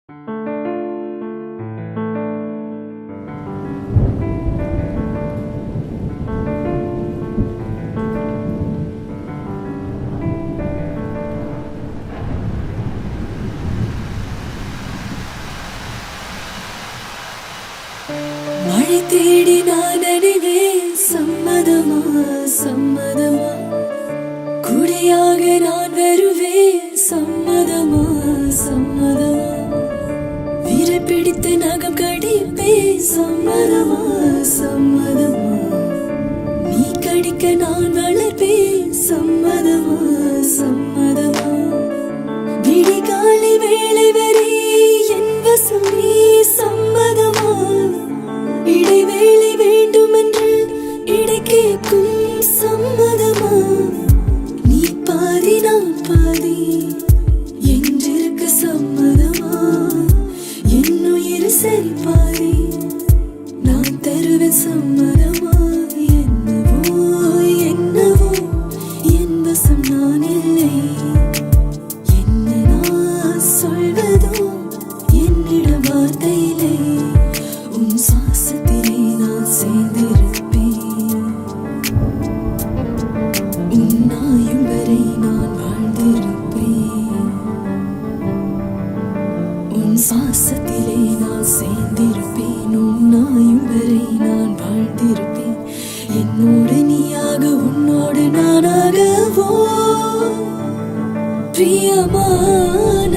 மழை தேடி நான் அணிவேன், சம்மதமா சம்மதமா? குடையாக நான் வருவேன், சம்மதமா சம்மதமா? விரை பிடித்து நகம் கடிப்பேன், சம்மதமா சம்மதமா? நீ கடிக்க நான் வளர்ப்பேன், சம்மதமா சம்மதமா? விடிகாலை வேளை வரை என் வசம் நீ, சம்மதமா? இடைவேளை வேண்டுமென்று இடை கேட்கும், சம்மதமா? நீ பாதி நான் பாதி என்றிருக்க, சம்மதமா? என் உயிர் சரி பாதி நான் தருவேன், சம்மதமா? என்னவோ என்னவோ என் வசம் நான் இல்லை, என்ன நான் சொல்வதோ என்னிட வார்த்தையிலே. உன் சுவாசத்திலே நான் சேர்ந்திருப்பேன், உன் நாயும் வரை நான் வாழ்ந்திருப்பேன். உன் சுவாசத்திலே நான் சேர்ந்திருப்பேன், உன் நாயும் வரை நான் வாழ்ந்திருப்பேன். என்னோடு நீயாக, உன்னோடு நானாகவோ பிரியமான